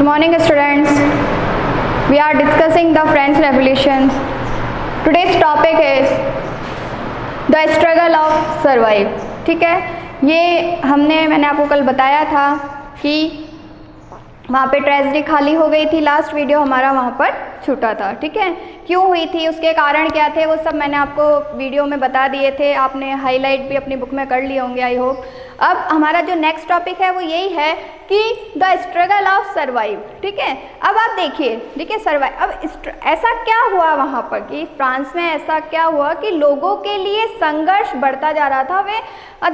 Good morning students. We are discussing the French Revolution. Today's topic is the struggle of survive. ठीक है, ये मैंने आपको कल बताया था कि वहाँ पे ट्रेजरी खाली हो गई थी। लास्ट वीडियो हमारा वहाँ पर छूटा था। ठीक है, क्यों हुई थी, उसके कारण क्या थे, वो सब मैंने आपको वीडियो में बता दिए थे। आपने हाईलाइट भी अपनी बुक में कर लिए होंगे आई होप। अब हमारा जो नेक्स्ट टॉपिक है वो यही है कि द स्ट्रगल ऑफ सर्वाइव। ठीक है, अब आप देखिए सर्वाइव। अब ऐसा क्या हुआ वहाँ पर कि फ्रांस में ऐसा क्या हुआ कि लोगों के लिए संघर्ष बढ़ता जा रहा था। वे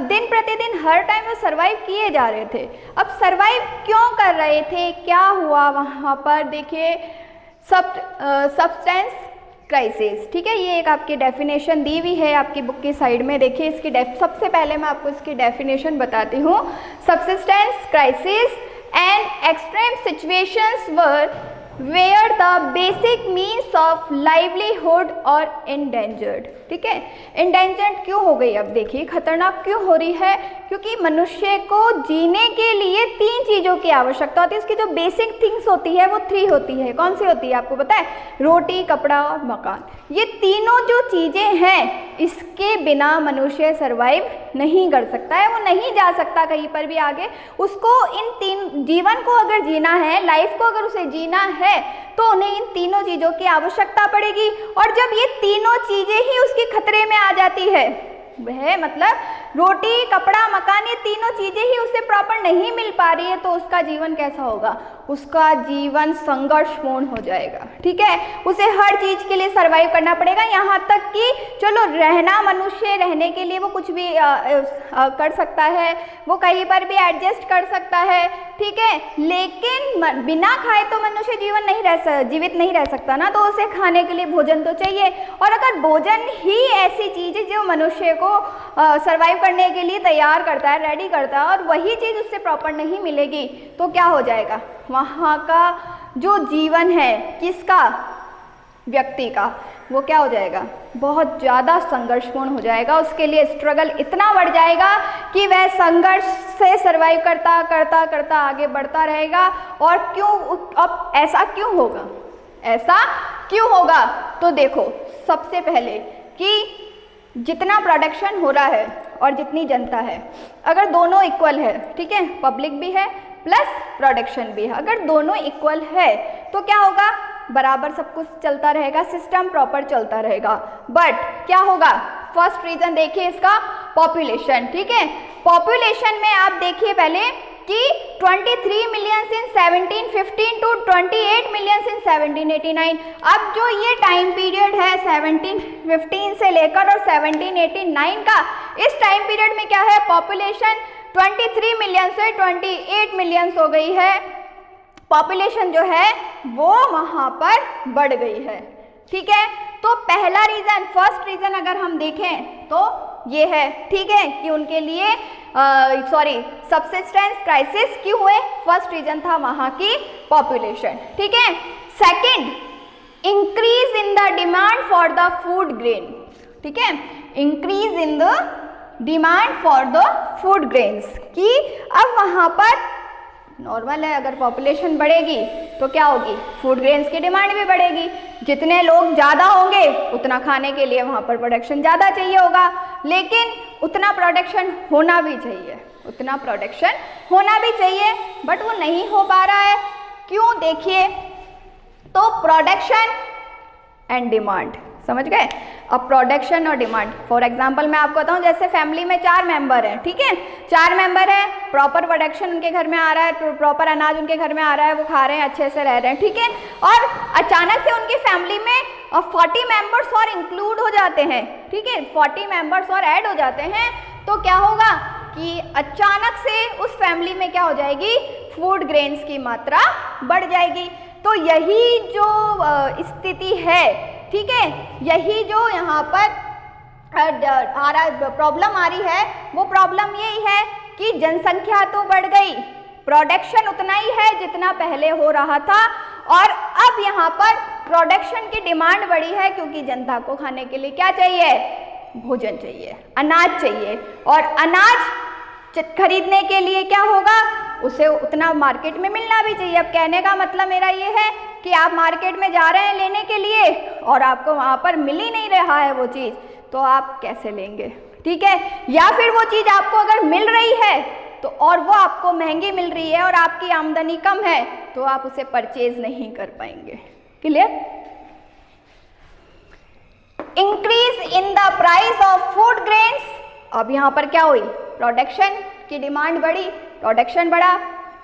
दिन प्रतिदिन हर टाइम वो सर्वाइव किए जा रहे थे। अब सर्वाइव क्यों कर रहे थे, क्या हुआ वहाँ पर, देखिए सब्सटेंस क्राइसिस। ठीक है, ये एक आपकी डेफिनेशन दी हुई है आपकी बुक की साइड में। देखिए इसकी सबसे पहले मैं आपको इसकी डेफिनेशन बताती हूँ। Subsistence crisis and extreme situations were where the basic means of livelihood और इंडेंजर्ड। ठीक है, इंडेंजर्ड क्यों हो गई, अब देखिए खतरनाक क्यों हो रही है, क्योंकि मनुष्य को जीने के लिए 3 चीज़ों की आवश्यकता होती है। उसकी जो बेसिक थिंग्स होती है वो 3 होती है। कौन सी होती है आपको पता है? रोटी, कपड़ा और मकान। ये तीनों जो चीज़ें हैं, इसके बिना मनुष्य सर्वाइव नहीं कर सकता है, वो नहीं जा सकता कहीं पर भी आगे। उसको इन 3 जीवन को अगर जीना है, लाइफ को अगर उसे जीना है, तो उन्हें इन तीनों चीज़ों की आवश्यकता पड़ेगी। और जब ये तीनों चीज़ें ही उसके खतरे में आ जाती है, वह मतलब रोटी, कपड़ा, मकान, ये तीनों चीज़ें ही उसे प्रॉपर नहीं मिल पा रही है, तो उसका जीवन कैसा होगा? उसका जीवन संघर्षपूर्ण हो जाएगा। ठीक है, उसे हर चीज़ के लिए सर्वाइव करना पड़ेगा, यहाँ तक कि चलो रहना, मनुष्य रहने के लिए वो कुछ भी कर सकता है, वो कहीं पर भी एडजस्ट कर सकता है। ठीक है, लेकिन बिना खाए तो मनुष्य जीवित नहीं रह सकता ना, तो उसे खाने के लिए भोजन तो चाहिए। और अगर भोजन ही ऐसी चीज़ है जो मनुष्य को सर्वाइव करने के लिए तैयार करता है, रेडी करता है, और वही चीज़ उससे प्रॉपर नहीं मिलेगी, तो क्या हो जाएगा? वहाँ का जो जीवन है, किसका? व्यक्ति का, वो क्या हो जाएगा? बहुत ज़्यादा संघर्षपूर्ण हो जाएगा। उसके लिए स्ट्रगल इतना बढ़ जाएगा कि वह संघर्ष से सर्वाइव करता करता करता आगे बढ़ता रहेगा। और क्यों, अब ऐसा क्यों होगा? ऐसा क्यों होगा? तो देखो, सबसे पहले कि जितना प्रोडक्शन हो रहा है और जितनी जनता है, अगर दोनों इक्वल है, ठीक है, पब्लिक भी है प्लस प्रोडक्शन भी है, अगर दोनों इक्वल है तो क्या होगा? बराबर सब कुछ चलता रहेगा, सिस्टम प्रॉपर चलता रहेगा। बट क्या होगा? फर्स्ट रीजन देखिए इसका, पॉपुलेशन। ठीक है, पॉपुलेशन में आप देखिए पहले कि 23 million in 1715 to 28 million in 1789। अब जो ये टाइम पीरियड है 1715 से लेकर और 1789 का, इस टाइम पीरियड में क्या है? पॉपुलेशन 23 मिलियन से 28 मिलियन हो गई है। पॉपुलेशन जो है वो वहाँ पर बढ़ गई है। ठीक है, तो पहला रीज़न, फर्स्ट रीज़न अगर हम देखें तो ये है, ठीक है, कि उनके लिए सब्सिस्टेंस क्राइसिस क्यों हुए? फर्स्ट रीज़न था वहाँ की पॉपुलेशन। ठीक है, second, increase in the demand for the food grain. ठीक है, increase in the demand for the food grains, कि अब वहाँ पर नॉर्मल है, अगर पॉपुलेशन बढ़ेगी तो क्या होगी? फूड ग्रेन्स की डिमांड भी बढ़ेगी। जितने लोग ज़्यादा होंगे उतना खाने के लिए वहाँ पर प्रोडक्शन ज़्यादा चाहिए होगा, लेकिन उतना प्रोडक्शन होना भी चाहिए, बट वो नहीं हो पा रहा है। क्यों? देखिए, तो प्रोडक्शन एंड डिमांड, समझ गए? अब प्रोडक्शन और डिमांड, फॉर एग्जांपल मैं आपको बताऊं, जैसे फैमिली में 4 मेंबर हैं, ठीक है, 4 मेंबर हैं, प्रॉपर प्रोडक्शन उनके घर में आ रहा है, प्रॉपर अनाज उनके घर में आ रहा है, वो खा रहे हैं, अच्छे से रह रहे हैं, ठीक है, और अचानक से उनकी फैमिली में 40 मेंबर्स और इंक्लूड हो जाते हैं। ठीक है, 40 मेंबर्स और ऐड हो जाते हैं, तो क्या होगा कि अचानक से उस फैमिली में क्या हो जाएगी? फूड ग्रेन्स की मात्रा बढ़ जाएगी। तो यही जो स्थिति है, ठीक है, यही जो यहाँ पर प्रॉब्लम आ रही है, वो प्रॉब्लम यही है कि जनसंख्या तो बढ़ गई, प्रोडक्शन उतना ही है जितना पहले हो रहा था, और अब यहाँ पर प्रोडक्शन की डिमांड बढ़ी है, क्योंकि जनता को खाने के लिए क्या चाहिए? भोजन चाहिए, अनाज चाहिए। और अनाज खरीदने के लिए क्या होगा? उसे उतना मार्केट में मिलना भी चाहिए। अब कहने का मतलब मेरा ये है कि आप मार्केट में जा रहे हैं लेने के लिए और आपको वहाँ पर मिल ही नहीं रहा है वो चीज़, तो आप कैसे लेंगे, ठीक है। या फिर वो चीज़ आपको अगर मिल रही है तो और वो आपको महंगी मिल रही है और आपकी आमदनी कम है, तो आप उसे परचेज नहीं कर पाएंगे। Clear. Increase in the price of food grains, अब यहाँ पर क्या हुई, प्रोडक्शन की डिमांड बढ़ी, प्रोडक्शन बढ़ा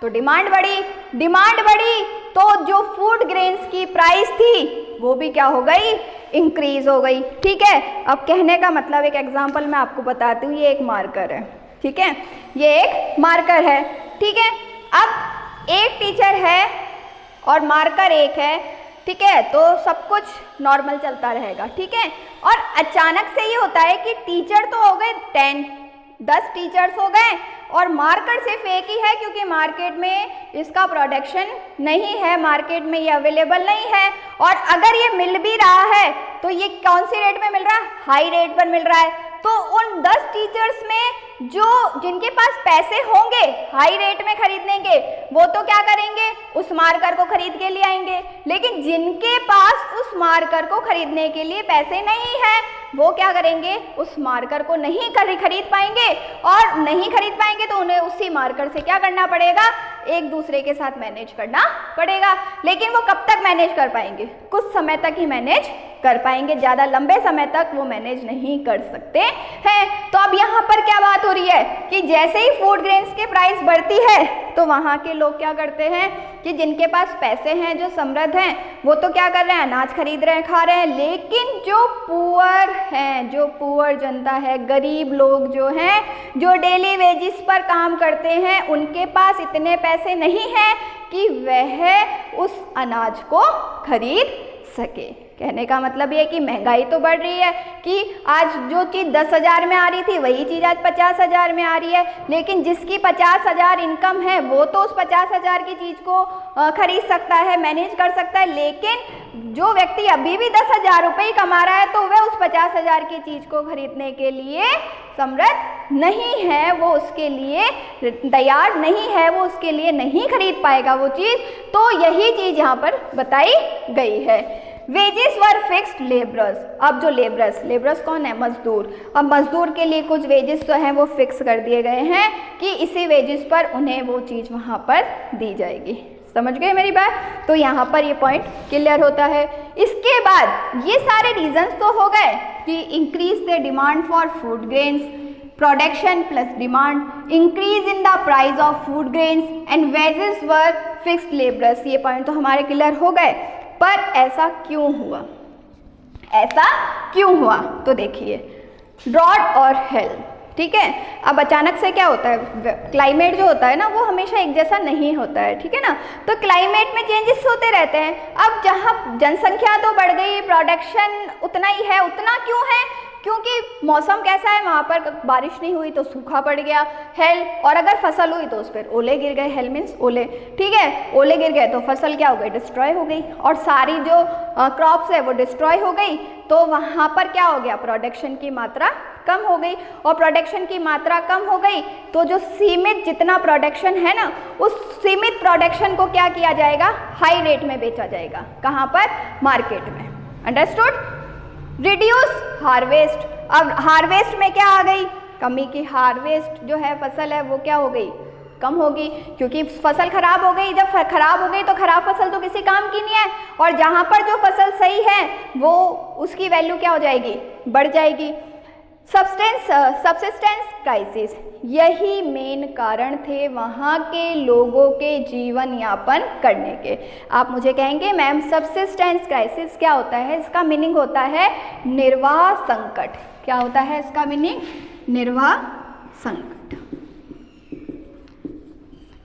तो डिमांड बढ़ी, डिमांड बढ़ी तो जो फूड ग्रेन्स की प्राइस थी वो भी क्या हो गई, इंक्रीज हो गई, ठीक है। अब कहने का मतलब एक एग्जांपल मैं आपको बताती हूँ, ये एक मार्कर है, ठीक है, ये एक मार्कर है, ठीक है। अब एक टीचर है और मार्कर एक है, ठीक है, तो सब कुछ नॉर्मल चलता रहेगा, ठीक है। और अचानक से ये होता है कि टीचर तो हो गए 10 टीचर्स हो गए और मार्कर सिर्फ एक ही है, क्योंकि मार्केट में इसका प्रोडक्शन नहीं है, मार्केट में ये अवेलेबल नहीं है। और अगर ये मिल भी रहा है तो ये कौन सी रेट में मिल रहा है, हाई रेट पर मिल रहा है। तो उन 10 टीचर्स में जिनके पास पैसे होंगे हाई रेट में खरीदने के, वो तो क्या करेंगे, उस मार्कर को खरीद के ले आएंगे। लेकिन जिनके पास उस मार्कर को खरीदने के लिए पैसे नहीं है, वो क्या करेंगे, उस मार्कर को नहीं खरीद पाएंगे, और नहीं खरीद पाएंगे तो उन्हें उसी मार्कर से क्या करना पड़ेगा, एक दूसरे के साथ मैनेज करना पड़ेगा। लेकिन वो कब तक मैनेज कर पाएंगे, कुछ समय तक ही मैनेज कर पाएंगे, ज़्यादा लंबे समय तक वो मैनेज नहीं कर सकते हैं। तो अब यहाँ पर क्या बात हो रही है कि जैसे ही फूड ग्रेन्स की प्राइस बढ़ती है तो वहाँ के लोग क्या करते हैं कि जिनके पास पैसे हैं, जो समृद्ध हैं, वो तो क्या कर रहे हैं, अनाज खरीद रहे हैं, खा रहे हैं। लेकिन जो पुअर हैं, जो पुअर जनता है, गरीब लोग जो हैं, जो डेली वेजिस पर काम करते हैं, उनके पास इतने पैसे नहीं हैं कि वह उस अनाज को खरीद सके। कहने का मतलब ये है कि महंगाई तो बढ़ रही है कि आज जो चीज़ 10,000 में आ रही थी वही चीज़ आज 50,000 में आ रही है। लेकिन जिसकी 50,000 इनकम है वो तो उस 50,000 की चीज़ को खरीद सकता है, मैनेज कर सकता है। लेकिन जो व्यक्ति अभी भी 10,000 रुपये ही कमा रहा है तो वह उस 50,000 की चीज़ को खरीदने के लिए समर्थ नहीं है, वो उसके लिए तैयार नहीं है, वो उसके लिए नहीं खरीद पाएगा वो चीज़। तो यही चीज़ यहाँ पर बताई गई है। वेजेस वर फिक्स्ड लेबरर्स, अब जो लेबरर्स कौन है, मजदूर। अब मजदूर के लिए कुछ वेजेस जो हैं वो फिक्स कर दिए गए हैं कि इसी वेजेस पर उन्हें वो चीज़ वहाँ पर दी जाएगी। समझ गए मेरी बात। तो यहाँ पर ये पॉइंट क्लियर होता है। इसके बाद ये सारे रीजंस तो हो गए कि increase the demand for food grains, production plus demand, increase in the price of food grains and wages were fixed labourers. ये पॉइंट तो हमारे क्लियर हो गए। पर ऐसा क्यों हुआ, ऐसा क्यों हुआ, तो देखिए ड्रॉट और हेल, ठीक है। अब अचानक से क्या होता है, क्लाइमेट जो होता है ना वो हमेशा एक जैसा नहीं होता है, ठीक है ना। तो क्लाइमेट में चेंजेस होते रहते हैं। अब जहाँ जनसंख्या तो बढ़ गई, प्रोडक्शन उतना ही है, उतना क्यों है, क्योंकि मौसम कैसा है, वहाँ पर बारिश नहीं हुई तो सूखा पड़ गया, हेल, और अगर फसल हुई तो उस पर ओले गिर गए, हेल मीन्स ओले, ठीक है। ओले गिर गए तो फसल क्या हो गई, डिस्ट्रॉय हो गई, और सारी जो क्रॉप्स है वो डिस्ट्रॉय हो गई। तो वहाँ पर क्या हो गया, प्रोडक्शन की मात्रा कम हो गई, और प्रोडक्शन की मात्रा कम हो गई तो जो सीमित जितना प्रोडक्शन है ना, उस सीमित प्रोडक्शन को क्या किया जाएगा, हाई रेट में बेचा जाएगा। कहाँ पर, मार्केट में। अंडरस्टूड। रिड्यूस हार्वेस्ट, अब हार्वेस्ट में क्या आ गई, कमी की। हार्वेस्ट जो है फसल है वो क्या हो गई, कम होगी, क्योंकि फसल खराब हो गई। जब खराब हो गई तो खराब फसल तो किसी काम की नहीं है, और जहाँ पर जो फसल सही है वो उसकी वैल्यू क्या हो जाएगी, बढ़ जाएगी। सब्सिस्टेंस क्राइसिस, यही मेन कारण थे वहाँ के लोगों के जीवन यापन करने के। आप मुझे कहेंगे मैम सब्सिस्टेंस क्राइसिस क्या होता है, इसका मीनिंग होता है निर्वाह संकट। क्या होता है इसका मीनिंग, निर्वाह संकट।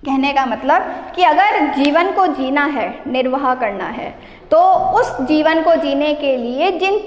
कहने का मतलब कि अगर जीवन को जीना है, निर्वाह करना है, तो उस जीवन को जीने के लिए जिन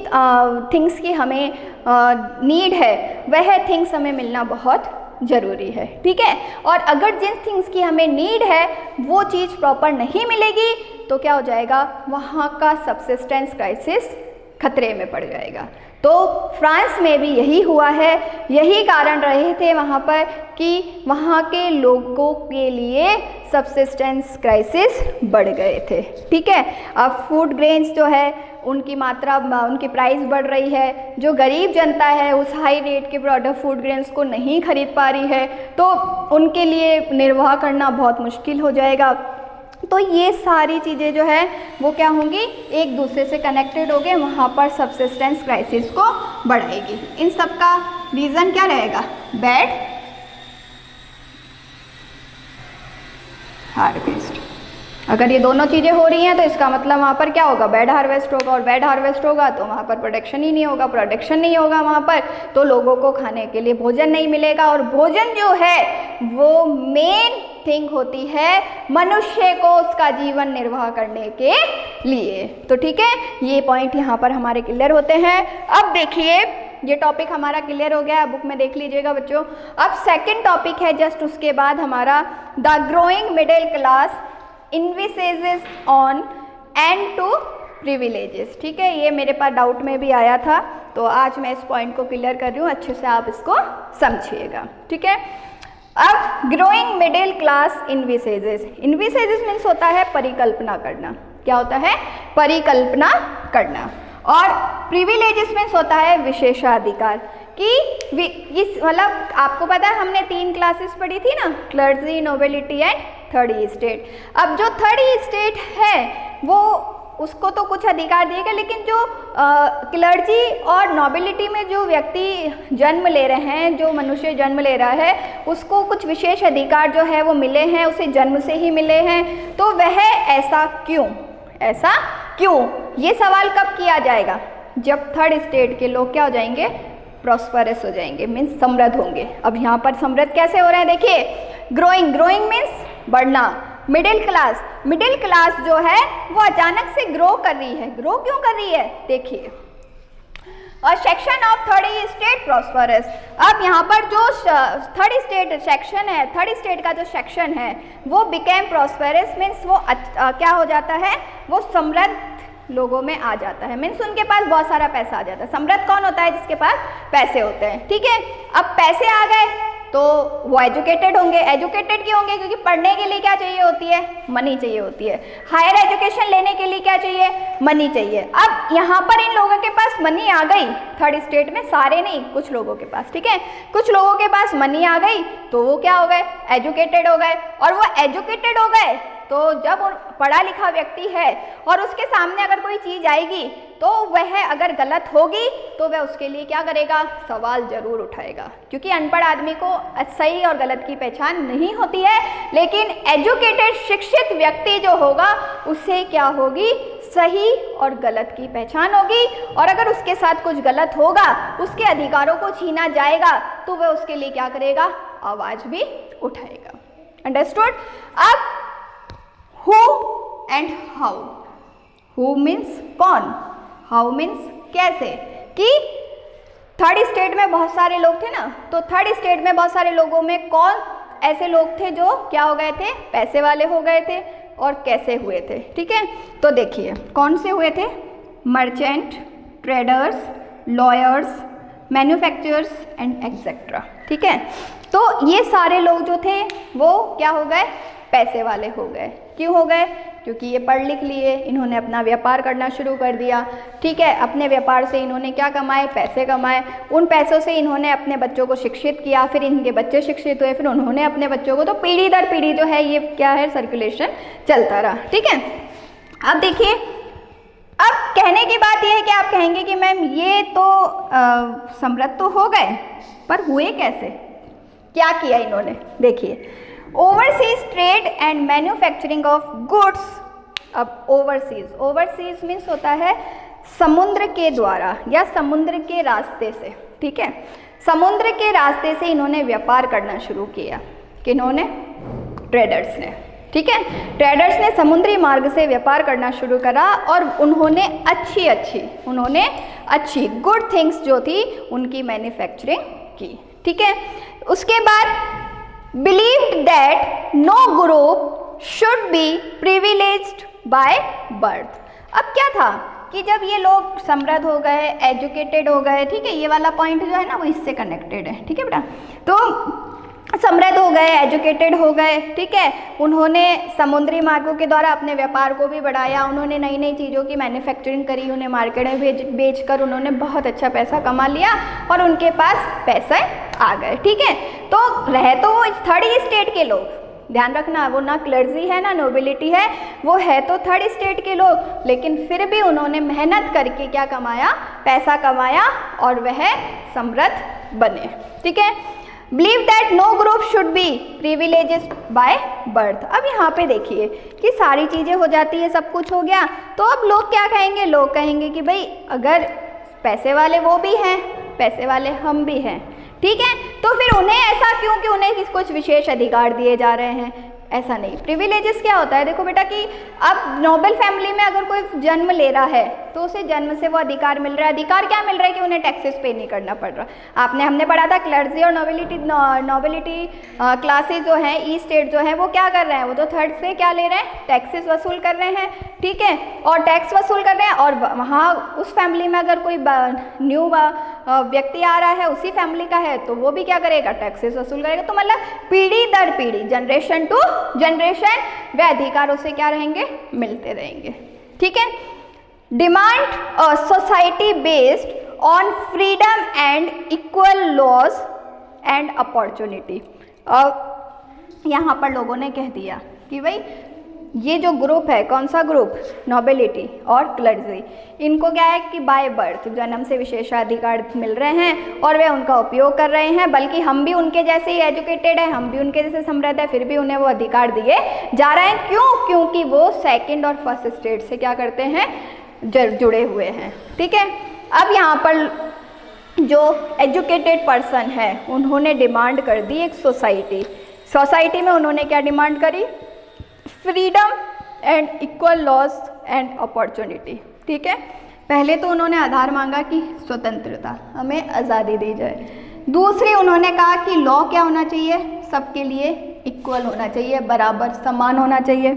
थिंग्स की हमें नीड है वह थिंग्स हमें मिलना बहुत ज़रूरी है, ठीक है। और अगर जिन थिंग्स की हमें नीड है वो चीज़ प्रॉपर नहीं मिलेगी तो क्या हो जाएगा, वहाँ का सब्सिस्टेंस क्राइसिस खतरे में पड़ जाएगा। तो फ्रांस में भी यही हुआ है, यही कारण रहे थे वहाँ पर कि वहाँ के लोगों के लिए सब्सिस्टेंस क्राइसिस बढ़ गए थे। ठीक है, अब फूड ग्रेन्स जो है उनकी मात्रा, उनकी प्राइस बढ़ रही है, जो गरीब जनता है उस हाई रेट के प्रोडक्ट फूड ग्रेन्स को नहीं खरीद पा रही है, तो उनके लिए निर्वाह करना बहुत मुश्किल हो जाएगा। तो ये सारी चीज़ें जो है वो क्या होंगी, एक दूसरे से कनेक्टेड हो गए, वहाँ पर सब्सिस्टेंस क्राइसिस को बढ़ाएगी। इन सब का रीज़न क्या रहेगा, बैड हार्वेस्ट। अगर ये दोनों चीज़ें हो रही हैं तो इसका मतलब वहाँ पर क्या होगा, बैड हार्वेस्ट होगा, और बैड हार्वेस्ट होगा तो वहाँ पर प्रोडक्शन ही नहीं होगा, प्रोडक्शन नहीं होगा वहाँ पर तो लोगों को खाने के लिए भोजन नहीं मिलेगा। और भोजन जो है वो मेन थिंग होती है मनुष्य को उसका जीवन निर्वाह करने के लिए। तो ठीक है, ये पॉइंट यहाँ पर हमारे क्लियर होते हैं। अब देखिए ये टॉपिक हमारा क्लियर हो गया, बुक में देख लीजिएगा बच्चों। अब सेकंड टॉपिक है जस्ट उसके बाद हमारा the growing middle class envisages on and to privileges. ठीक है, ये मेरे पास डाउट में भी आया था, तो आज मैं इस पॉइंट को क्लियर कर रही हूँ, अच्छे से आप इसको समझिएगा। ठीक है, अब ग्रोइंग मिडिल क्लास इन्विसेजेस, इन्विसेजेस मीन्स होता है परिकल्पना करना। क्या होता है, परिकल्पना करना। और प्रिविलेजेस मीन्स होता है विशेषाधिकार, कि इस मतलब आपको पता है हमने 3 क्लासेस पढ़ी थी ना, clergy, nobility and third state. अब जो थर्ड स्टेट है वो उसको तो कुछ अधिकार दिएगा, लेकिन जो क्लर्जी और नोबिलिटी में जो व्यक्ति जन्म ले रहे हैं, जो मनुष्य जन्म ले रहा है, उसको कुछ विशेष अधिकार जो है वो मिले हैं, उसे जन्म से ही मिले हैं। तो वह ऐसा क्यों, ऐसा क्यों, ये सवाल कब किया जाएगा, जब थर्ड स्टेट के लोग क्या हो जाएंगे, प्रॉस्परस हो जाएंगे, मीन्स समृद्ध होंगे। अब यहाँ पर समृद्ध कैसे हो रहे हैं, देखिए ग्रोइंग, ग्रोइंग मीन्स बढ़ना, मिडिल क्लास, मिडिल क्लास जो है वो अचानक से ग्रो कर रही है। ग्रो क्यों कर रही है, देखिए, और section of third state prosperous. अब यहाँ पर जो थर्ड स्टेट सेक्शन है, थर्ड स्टेट का जो सेक्शन है वो बिकेम प्रॉस्परस, मीन्स वो क्या हो जाता है, वो समृद्ध लोगों में आ जाता है, मीन्स उनके पास बहुत सारा पैसा आ जाता है। समृद्ध कौन होता है, जिसके पास पैसे होते हैं। ठीक है, अब पैसे आ गए तो वो एजुकेटेड होंगे। एजुकेटेड क्यों होंगे, क्योंकि पढ़ने के लिए क्या चाहिए होती है, मनी चाहिए होती है। हायर एजुकेशन लेने के लिए क्या चाहिए, मनी चाहिए। अब यहाँ पर इन लोगों के पास मनी आ गई, थर्ड स्टेट में, सारे नहीं, कुछ लोगों के पास। ठीक है, कुछ लोगों के पास मनी आ गई तो वो क्या हो गए, एजुकेटेड हो गए। और वो एजुकेटेड हो गए तो जब पढ़ा लिखा व्यक्ति है और उसके सामने अगर कोई चीज़ आएगी तो वह अगर गलत होगी तो वह उसके लिए क्या करेगा, सवाल जरूर उठाएगा, क्योंकि अनपढ़ आदमी को सही और गलत की पहचान नहीं होती है। लेकिन एजुकेटेड शिक्षित व्यक्ति जो होगा उससे क्या होगी, सही और गलत की पहचान होगी। और अगर उसके साथ कुछ गलत होगा, उसके अधिकारों को छीना जाएगा तो वह उसके लिए क्या करेगा, आवाज़ भी उठाएगा। अंडरस्टूड। अब who and how, who means कौन, हाउ मीन्स कैसे, कि थर्ड स्टेट में बहुत सारे लोग थे ना, तो थर्ड स्टेट में बहुत सारे लोगों में कौन ऐसे लोग थे जो क्या हो गए थे, पैसे वाले हो गए थे, और कैसे हुए थे। ठीक है, तो देखिए कौन से हुए थे, merchant, traders, lawyers, manufacturers and etcetera. ठीक है, तो ये सारे लोग जो थे वो क्या हो गए, पैसे वाले हो गए। क्यों हो गए, क्योंकि ये पढ़ लिख लिए, इन्होंने अपना व्यापार करना शुरू कर दिया। ठीक है, अपने व्यापार से इन्होंने क्या कमाए, पैसे कमाए। उन पैसों से इन्होंने अपने बच्चों को शिक्षित किया, फिर इनके बच्चे शिक्षित हुए, फिर उन्होंने अपने बच्चों को, तो पीढ़ी दर पीढ़ी जो है ये क्या है, सर्कुलेशन चलता रहा। ठीक है, अब देखिए, अब कहने की बात यह है कि आप कहेंगे कि मैम ये तो समृद्ध तो हो गए, पर हुए कैसे, क्या किया इन्होंने। देखिए, overseas trade and manufacturing of goods. अब ओवरसीज, ओवरसीज मीन्स होता है समुद्र के द्वारा या समुद्र के रास्ते से। ठीक है, समुद्र के रास्ते से इन्होंने व्यापार करना शुरू किया। किन्होंने, ट्रेडर्स ने। ठीक है, ट्रेडर्स ने समुद्री मार्ग से व्यापार करना शुरू करा और उन्होंने अच्छी गुड थिंग्स जो थी उनकी मैन्युफैक्चरिंग की। ठीक है, उसके बाद believed that no group should be privileged by birth। अब क्या था कि जब ये लोग समृद्ध हो गए, एजुकेटेड हो गए, ठीक है, ये वाला पॉइंट जो है ना वो इससे कनेक्टेड है, ठीक है बेटा। तो समृद्ध हो गए, एजुकेटेड हो गए, ठीक है, उन्होंने समुद्री मार्गों के द्वारा अपने व्यापार को भी बढ़ाया, उन्होंने नई नई चीज़ों की मैन्युफैक्चरिंग करी, उन्हें मार्केट में बेचकर उन्होंने बहुत अच्छा पैसा कमा लिया और उनके पास पैसे आ गए, ठीक है। तो रहे तो वो थर्ड स्टेट के लोग, ध्यान रखना, वो ना क्लर्जी है ना नोबिलिटी है, वो है तो थर्ड स्टेट के लोग, लेकिन फिर भी उन्होंने मेहनत करके क्या कमाया, पैसा कमाया और वह समृद्ध बने, ठीक है। Believe that no group should be privileged by birth. अब यहाँ पे देखिए कि सारी चीज़ें हो जाती है, सब कुछ हो गया, तो अब लोग क्या कहेंगे, लोग कहेंगे कि भाई अगर पैसे वाले वो भी हैं, पैसे वाले हम भी हैं, ठीक है, तो फिर उन्हें ऐसा क्यों कि उन्हें कुछ विशेष अधिकार दिए जा रहे हैं, ऐसा नहीं। प्रिविलेजेस क्या होता है, देखो बेटा कि अब नोबल फैमिली में अगर कोई जन्म ले रहा है तो उसे जन्म से वो अधिकार मिल रहा है। अधिकार क्या मिल रहा है कि उन्हें टैक्सेस पे नहीं करना पड़ रहा। हमने पढ़ा था क्लर्जी और नोबिलिटी क्लासेस जो हैं, ई स्टेट जो है वो क्या कर रहे हैं, वो तो थर्ड से क्या ले रहे हैं, टैक्सेस वसूल कर रहे हैं, ठीक है, और टैक्स वसूल कर रहे हैं, और वहाँ उस फैमिली में अगर कोई न्यू व्यक्ति आ रहा है, उसी फैमिली का है, तो वो भी क्या करेगा, टैक्सेस वसूल करेगा। तो मतलब पीढ़ी दर पीढ़ी, जनरेशन टू जनरेशन वे अधिकार उसे क्या रहेंगे, मिलते रहेंगे, ठीक है। Demand a society based on freedom and equal laws and opportunity. यहाँ पर लोगों ने कह दिया कि भाई ये जो ग्रुप है, कौन सा ग्रुप, नोबिलिटी और क्लर्जी, इनको क्या है कि बाय बर्थ जन्म से विशेषाधिकार मिल रहे हैं और वे उनका उपयोग कर रहे हैं, बल्कि हम भी उनके जैसे ही एजुकेटेड है, हम भी उनके जैसे समृद्ध है, फिर भी उन्हें वो अधिकार दिए जा रहे हैं। क्यों? क्योंकि वो सेकंड और फर्स्ट स्टेट से क्या करते हैं, जुड़े हुए हैं, ठीक है। अब यहाँ पर जो एजुकेटेड पर्सन है उन्होंने डिमांड कर दी एक सोसाइटी में उन्होंने क्या डिमांड करी, freedom and equal laws and opportunity, ठीक है। पहले तो उन्होंने आधार मांगा कि स्वतंत्रता, हमें आज़ादी दी जाए। दूसरी उन्होंने कहा कि लॉ क्या होना चाहिए, सबके लिए इक्वल होना चाहिए, बराबर समान होना चाहिए।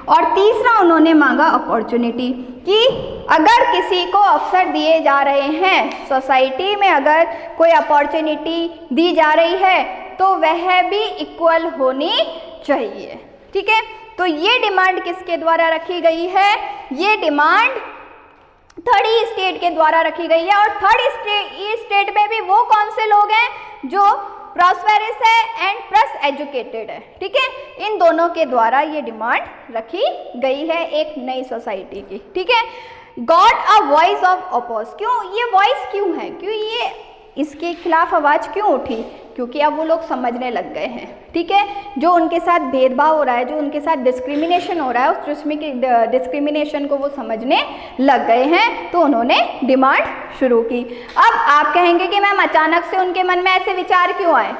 और तीसरा उन्होंने मांगा अपॉर्चुनिटी, कि अगर किसी को अवसर दिए जा रहे हैं, सोसाइटी में अगर कोई अपॉर्चुनिटी दी जा रही है तो वह भी इक्वल होनी चाहिए, ठीक है। तो ये डिमांड किसके द्वारा रखी गई है, ये डिमांड थर्ड स्टेट के द्वारा रखी गई है। और थर्ड स्टेट में भी वो कौन से लोग हैं जो प्रॉस्पेरस है एंड प्लस एजुकेटेड है, ठीक है। इन दोनों के द्वारा ये डिमांड रखी गई है एक नई सोसाइटी की, ठीक है। Got a voice of oppose, क्यों ये वॉइस क्यों है, क्यों ये इसके खिलाफ आवाज़ क्यों उठी, क्योंकि अब वो लोग समझने लग गए हैं, ठीक है। जो उनके साथ भेदभाव हो रहा है, जो उनके साथ डिस्क्रिमिनेशन हो रहा है, उस डिस्क्रिमिनेशन को वो समझने लग गए हैं, तो उन्होंने डिमांड शुरू की। अब आप कहेंगे कि मैम अचानक से उनके मन में ऐसे विचार क्यों आए,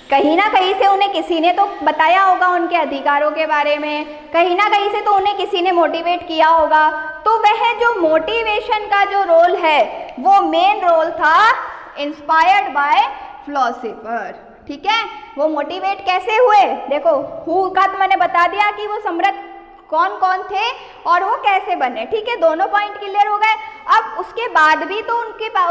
कहीं ना कहीं से उन्हें किसी ने तो बताया होगा उनके अधिकारों के बारे में, कहीं ना कहीं से तो उन्हें किसी ने मोटिवेट किया होगा। तो वह जो मोटिवेशन का जो रोल है वो मेन रोल था इंस्पायर्ड बाय फिलोसोफर, ठीक है। वो मोटिवेट कैसे हुए, देखो हु का तो मैंने बता दिया कि वो समृद्ध कौन कौन थे और वो कैसे बने, ठीक है, दोनों पॉइंट क्लियर हो गए। अब उसके बाद भी तो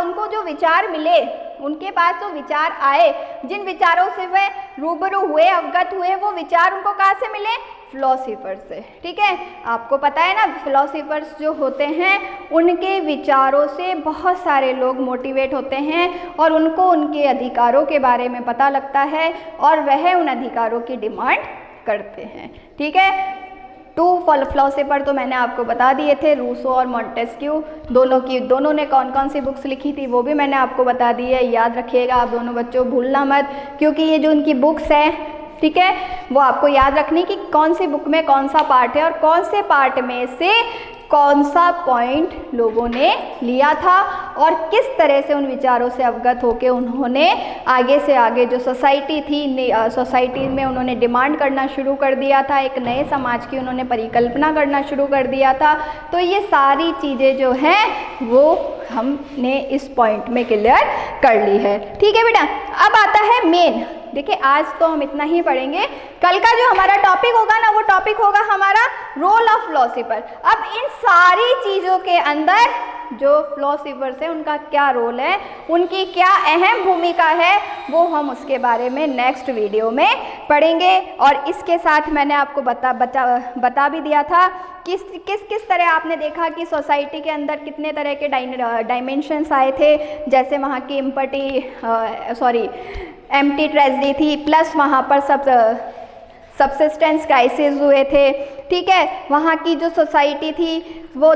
उनको जो विचार मिले, उनके पास जो विचार आए, जिन विचारों से वे रूबरू हुए, अवगत हुए, वो विचार उनको कहाँ से मिले, फिलोसोफर से, ठीक है। आपको पता है ना, फिलोसोफर्स जो होते हैं उनके विचारों से बहुत सारे लोग मोटिवेट होते हैं और उनको उनके अधिकारों के बारे में पता लगता है और वह उन अधिकारों की डिमांड करते हैं, ठीक है। 2 फिलोसोफर तो मैंने आपको बता दिए थे, रूसो और मॉन्टेस्क्यू, दोनों ने कौन कौन सी बुक्स लिखी थी वो भी मैंने आपको बता दी है। याद रखिएगा आप दोनों बच्चों, भूलना मत, क्योंकि ये जो उनकी बुक्स हैं, ठीक है, वो आपको याद रखनी कि कौन सी बुक में कौन सा पार्ट है और कौन से पार्ट में से कौन सा पॉइंट लोगों ने लिया था और किस तरह से उन विचारों से अवगत होकर उन्होंने आगे से आगे जो सोसाइटी थी, सोसाइटी में उन्होंने डिमांड करना शुरू कर दिया था, एक नए समाज की उन्होंने परिकल्पना करना शुरू कर दिया था। तो ये सारी चीज़ें जो हैं वो हमने इस पॉइंट में क्लियर कर ली है, ठीक है बेटा। अब आता है मेन, देखिए आज तो हम इतना ही पढ़ेंगे, कल का जो हमारा टॉपिक होगा ना वो टॉपिक होगा हमारा रोल ऑफ फिलोसोफर। अब इन सारी चीज़ों के अंदर जो फिलोसोफर्स हैं उनका क्या रोल है, उनकी क्या अहम भूमिका है, वो हम उसके बारे में नेक्स्ट वीडियो में पढ़ेंगे। और इसके साथ मैंने आपको बता भी दिया था किस तरह आपने देखा कि सोसाइटी के अंदर कितने तरह के डायमेंशंस आए थे, जैसे वहाँ की एम्प्टी ट्रेजेडी थी, प्लस वहाँ पर सब्सिस्टेंस क्राइसिस हुए थे, ठीक है। वहाँ की जो सोसाइटी थी वो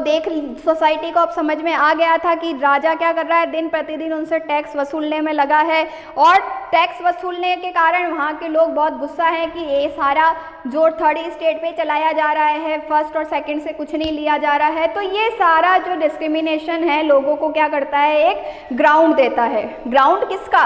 सोसाइटी को अब समझ में आ गया था कि राजा क्या कर रहा है, दिन प्रतिदिन उनसे टैक्स वसूलने में लगा है, और टैक्स वसूलने के कारण वहाँ के लोग बहुत गुस्सा हैं कि ये सारा जो थर्ड स्टेट पे चलाया जा रहा है, फर्स्ट और सेकंड से कुछ नहीं लिया जा रहा है। तो ये सारा जो डिस्क्रिमिनेशन है लोगों को क्या करता है, एक ग्राउंड देता है। ग्राउंड किसका?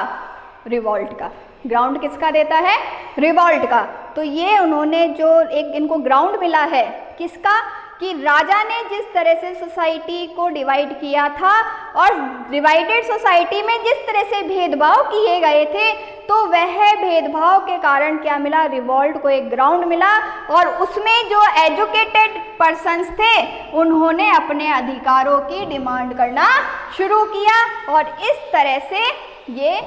रिवॉल्ट का। ग्राउंड किसका देता है? रिवॉल्ट का। तो ये उन्होंने जो एक इनको ग्राउंड मिला है किसका, कि राजा ने जिस तरह से सोसाइटी को डिवाइड किया था और डिवाइडेड सोसाइटी में जिस तरह से भेदभाव किए गए थे, तो वह भेदभाव के कारण क्या मिला, रिवॉल्ट को एक ग्राउंड मिला। और उसमें जो एजुकेटेड पर्सन्स थे उन्होंने अपने अधिकारों की डिमांड करना शुरू किया, और इस तरह से ये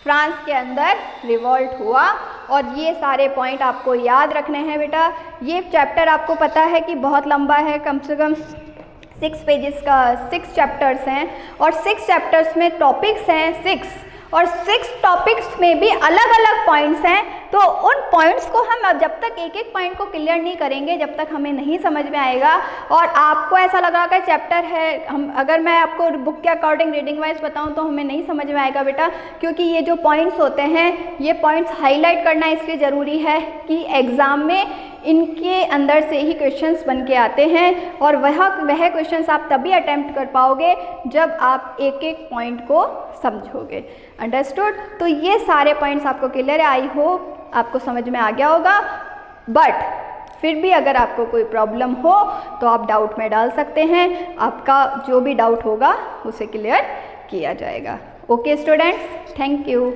फ्रांस के अंदर रिवॉल्ट हुआ। और ये सारे पॉइंट आपको याद रखने हैं बेटा। ये चैप्टर आपको पता है कि बहुत लंबा है, कम से कम 6 पेजेस का 6 चैप्टर्स हैं, और 6 चैप्टर्स में टॉपिक्स हैं 6, और 6 टॉपिक्स में भी अलग अलग पॉइंट्स हैं। तो उन पॉइंट्स को हम जब तक एक एक पॉइंट को क्लियर नहीं करेंगे, जब तक हमें नहीं समझ में आएगा, और आपको ऐसा लगा कि चैप्टर है, अगर मैं आपको बुक के अकॉर्डिंग रीडिंग वाइज बताऊं तो हमें नहीं समझ में आएगा बेटा, क्योंकि ये जो पॉइंट्स होते हैं ये पॉइंट्स हाईलाइट करना इसलिए ज़रूरी है कि एग्ज़ाम में इनके अंदर से ही क्वेश्चंस बन के आते हैं, और वह क्वेश्चंस आप तभी अटेम्प्ट कर पाओगे जब आप एक एक पॉइंट को समझोगे। अंडरस्टूड? तो ये सारे पॉइंट्स आपको क्लियर है, आई होप आपको समझ में आ गया होगा। बट फिर भी अगर आपको कोई प्रॉब्लम हो तो आप डाउट में डाल सकते हैं, आपका जो भी डाउट होगा उसे क्लियर किया जाएगा। Okay students, thank you.